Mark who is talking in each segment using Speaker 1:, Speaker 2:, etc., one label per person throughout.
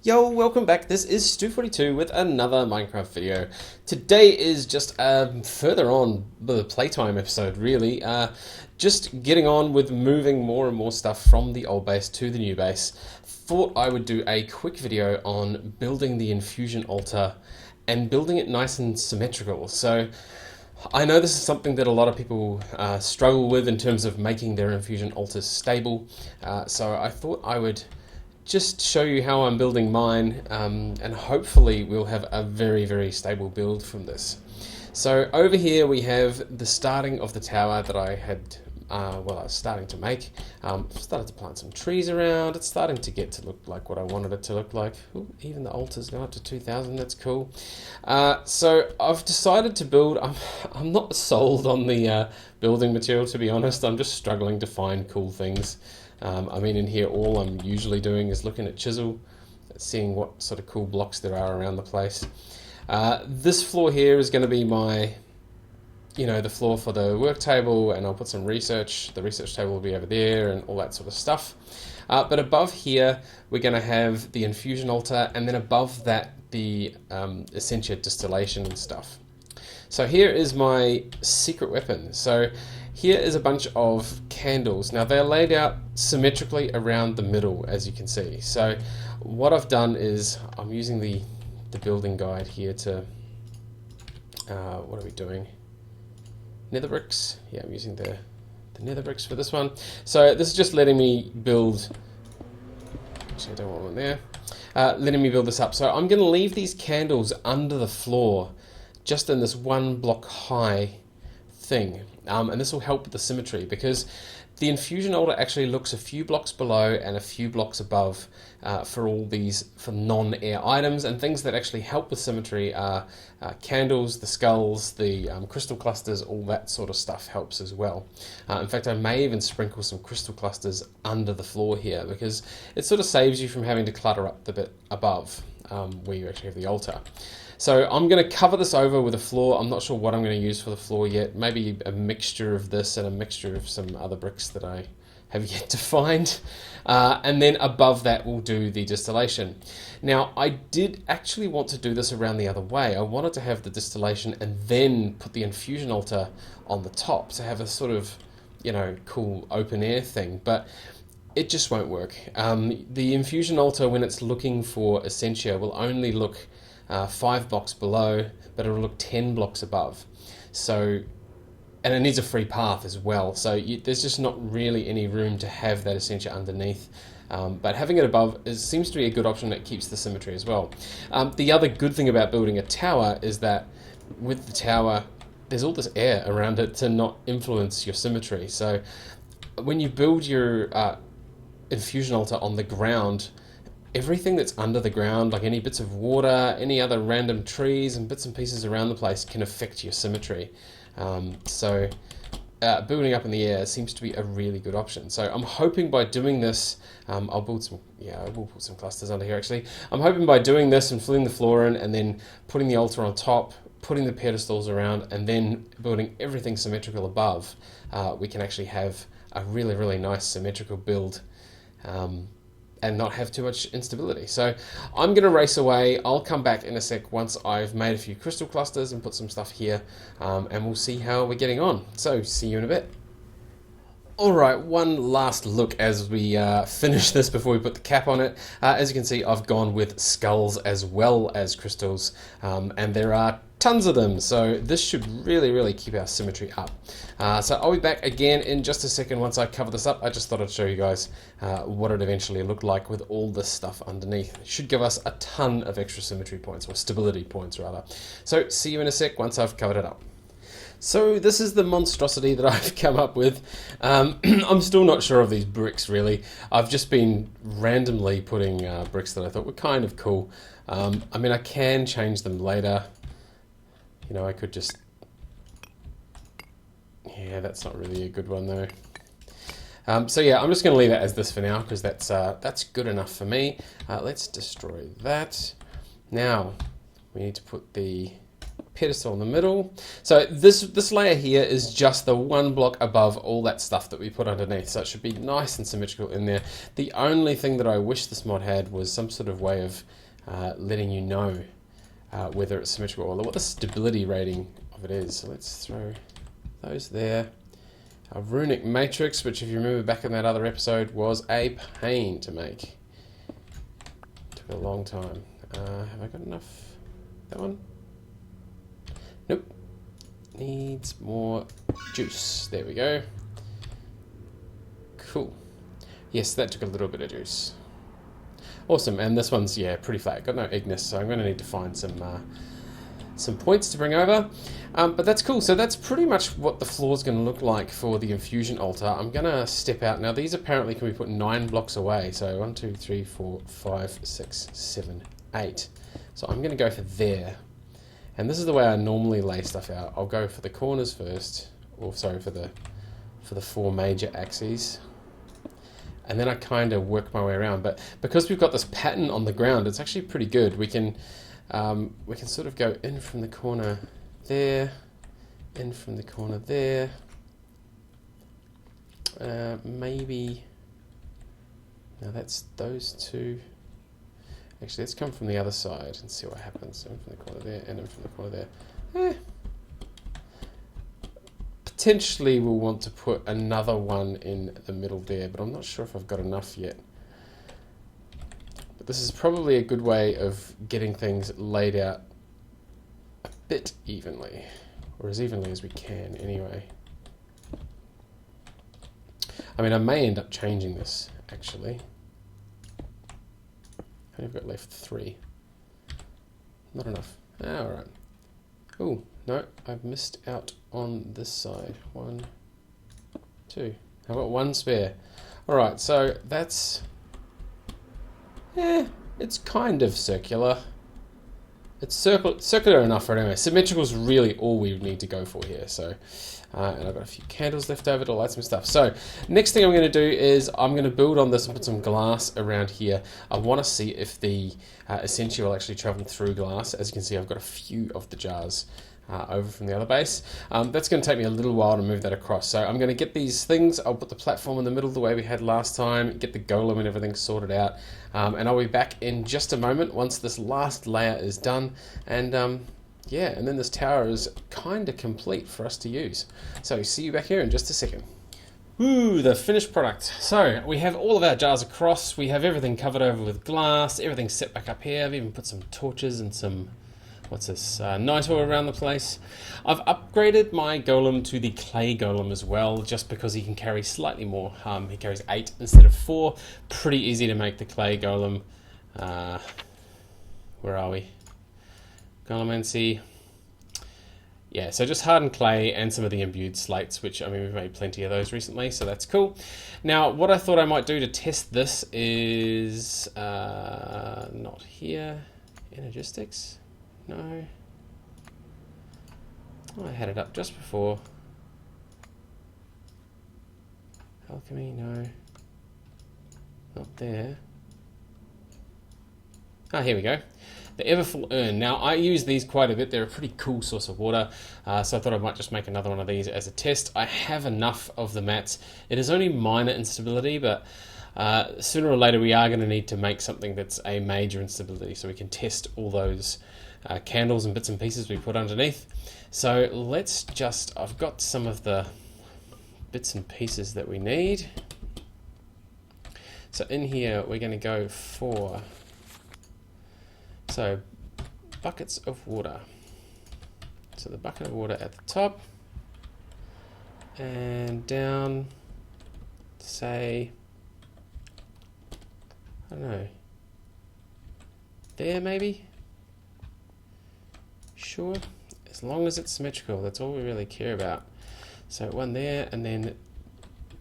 Speaker 1: Yo, welcome back. This is Stu42 with another Minecraft video. Today is just further on the Playtime episode, really. Just getting on with moving more and more stuff from the old base to the new base. Thought I would do a quick video on building the Infusion Altar and building it nice and symmetrical. So I know this is something that a lot of people struggle with in terms of making their Infusion Altars stable. So I thought I would just show you how I'm building mine, and hopefully we'll have a very, very stable build from this. So over here we have the starting of the tower that I had, I was starting to make. Started to plant some trees around. It's starting to get to look like what I wanted it to look like. Ooh, even the altar's gone up to 2,000, that's cool. So I've decided to build, I'm not sold on the building material, to be honest. I'm just struggling to find cool things. I mean, in here, all I'm usually doing is looking at chisel, seeing what sort of cool blocks there are around the place. This floor here is going to be my, the floor for the work table, and I'll put some research. The research table will be over there and all that sort of stuff. But above here, we're going to have the infusion altar, and then above that, the essentia distillation and stuff. So here is my secret weapon. So here is a bunch of candles. Now they're laid out symmetrically around the middle, as you can see. So what I've done is I'm using the building guide here to, what are we doing? Nether bricks. Yeah, I'm using the nether bricks for this one. So this is just letting me build, actually I don't want one there, letting me build this up. So I'm going to leave these candles under the floor, just in this one block high thing, and this will help with the symmetry, because the infusion altar actually looks a few blocks below and a few blocks above for all these non-air items, and things that actually help with symmetry are candles, the skulls, the crystal clusters, all that sort of stuff helps as well. In fact, I may even sprinkle some crystal clusters under the floor here, because it sort of saves you from having to clutter up the bit above where you actually have the altar. So I'm going to cover this over with a floor. I'm not sure what I'm going to use for the floor yet. Maybe a mixture of this and a mixture of some other bricks that I have yet to find. And then above that we'll do the distillation. Now I did actually want to do this around the other way. I wanted to have the distillation and then put the infusion altar on the top to have a sort of, cool open air thing. But it just won't work. The infusion altar, when it's looking for essentia, will only look 5 blocks below, but it'll look 10 blocks above. So, and it needs a free path as well. So there's just not really any room to have that essentia underneath. But having it above seems to be a good option that keeps the symmetry as well. The other good thing about building a tower is that with the tower, there's all this air around it to not influence your symmetry. So when you build your infusion altar on the ground, everything that's under the ground, like any bits of water, any other random trees and bits and pieces around the place, can affect your symmetry. So building up in the air seems to be a really good option. So I'm hoping by doing this, I'll build some, I will put some clusters under here actually. I'm hoping by doing this and filling the floor in and then putting the altar on top, putting the pedestals around, and then building everything symmetrical above, we can actually have a really, really nice symmetrical build. And not have too much instability. So I'm going to race away. I'll come back in a sec once I've made a few crystal clusters and put some stuff here, and we'll see how we're getting on. So see you in a bit. Alright, one last look as we finish this before we put the cap on it. As you can see, I've gone with skulls as well as crystals, and there are tons of them, so this should really, really keep our symmetry up. So I'll be back again in just a second once I cover this up. I just thought I'd show you guys what it eventually looked like with all this stuff underneath. It should give us a ton of extra symmetry points, or stability points rather. So see you in a sec once I've covered it up. So this is the monstrosity that I've come up with. I'm still not sure of these bricks really. I've just been randomly putting bricks that I thought were kind of cool. I mean, I can change them later. I could just... Yeah, that's not really a good one though. So yeah, I'm just going to leave it as this for now, because that's good enough for me. Let's destroy that. Now, we need to put the pedestal in the middle. So this layer here is just the one block above all that stuff that we put underneath. So it should be nice and symmetrical in there. The only thing that I wish this mod had was some sort of way of letting you know whether it's symmetrical or what the stability rating of it is. So let's throw those there. A runic matrix, which if you remember back in that other episode was a pain to make. Took a long time. Have I got enough? That one? Nope. Needs more juice. There we go. Cool. Yes, that took a little bit of juice. Awesome, and this one's, yeah, pretty flat. Got no Ignis, so I'm going to need to find some points to bring over. But that's cool. So that's pretty much what the floor is going to look like for the infusion altar. I'm going to step out. Now, these apparently can be put 9 blocks away. So 1, 2, 3, 4, 5, 6, 7, 8. So I'm going to go for there. And this is the way I normally lay stuff out. I'll go for the corners first, or sorry, for the 4 major axes. And then I kind of work my way around. But because we've got this pattern on the ground, it's actually pretty good. We can sort of go in from the corner there, in from the corner there. Maybe, now that's those two. Actually, let's come from the other side and see what happens. In from the corner there, and in from the corner there. Potentially we'll want to put another one in the middle there, but I'm not sure if I've got enough yet. But this is probably a good way of getting things laid out a bit evenly, or as evenly as we can anyway. I mean, I may end up changing this, actually. I've got left 3. Not enough. Alright. Oh, no, I've missed out on this side. 1, 2. I've got 1 spare. Alright, so that's... it's kind of circular. It's circular enough for it anyway. Symmetrical is really all we need to go for here. So, and I've got a few candles left over to light some stuff. So, next thing I'm going to do is I'm going to build on this and put some glass around here. I want to see if the Essentia will actually travel through glass. As you can see, I've got a few of the jars over from the other base. That's going to take me a little while to move that across. So I'm going to get these things. I'll put the platform in the middle the way we had last time, get the golem and everything sorted out. And I'll be back in just a moment once this last layer is done. And yeah, and then this tower is kind of complete for us to use. So see you back here in just a second. Ooh, the finished product. So we have all of our jars across. We have everything covered over with glass. Everything's set back up here. I've even put some torches and some... what's this? Nitro around the place. I've upgraded my golem to the Clay Golem as well, just because he can carry slightly more. He carries 8 instead of 4. Pretty easy to make the Clay Golem. Where are we? Golemancy. Yeah, so just hardened clay and some of the imbued slates, which, I mean, we've made plenty of those recently, so that's cool. Now, what I thought I might do to test this is... not here. Energistics. No. Oh, I had it up just before. Alchemy, no. Not there. Ah, here we go. The Everfull Urn. Now, I use these quite a bit. They're a pretty cool source of water, so I thought I might just make another one of these as a test. I have enough of the mats. It is only minor instability, but sooner or later we are going to need to make something that's a major instability, so we can test all those candles and bits and pieces we put underneath. So let's just... I've got some of the bits and pieces that we need. So in here we're going to go for... so buckets of water. So the bucket of water at the top and down, say, I don't know, there maybe? Sure, as long as it's symmetrical, that's all we really care about. So one there, and then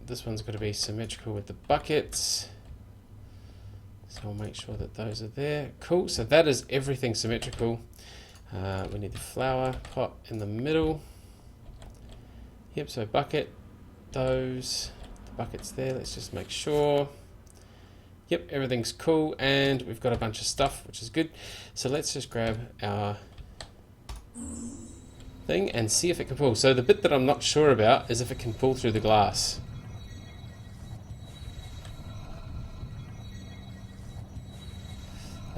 Speaker 1: this one's got to be symmetrical with the buckets. So I'll make sure that those are there. Cool, so that is everything symmetrical. We need the flower pot in the middle. Yep, so bucket, those, the buckets there, let's just make sure. Yep, everything's cool, and we've got a bunch of stuff, which is good. So let's just grab our thing and see if it can pull. So the bit that I'm not sure about is if it can pull through the glass.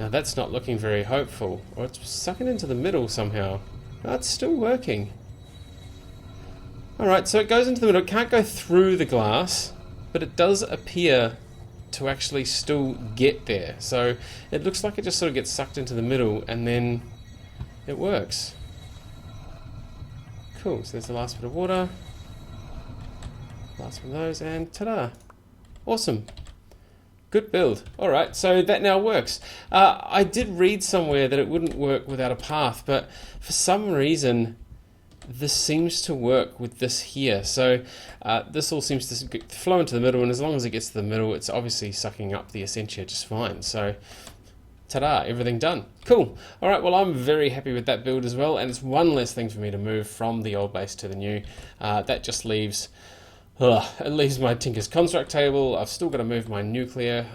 Speaker 1: Now that's not looking very hopeful. Or it's sucking into the middle somehow. No, it's still working. Alright, so it goes into the middle. It can't go through the glass, but it does appear to actually still get there. So it looks like it just sort of gets sucked into the middle and then it works. Cool, so there's the last bit of water. Last one of those, and ta-da! Awesome. Good build. Alright, so that now works. I did read somewhere that it wouldn't work without a path, but for some reason this seems to work with this here. So this all seems to flow into the middle, and as long as it gets to the middle, it's obviously sucking up the essentia just fine. So ta-da, everything done. Cool. Alright, well I'm very happy with that build as well, and it's one less thing for me to move from the old base to the new. That just leaves... it leaves my Tinker's Construct table. I've still got to move my nuclear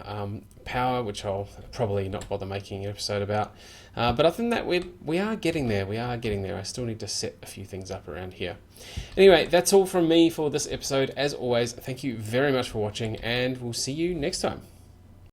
Speaker 1: power, which I'll probably not bother making an episode about. But other than that, we are getting there. We are getting there. I still need to set a few things up around here. Anyway, that's all from me for this episode. As always, thank you very much for watching, and we'll see you next time.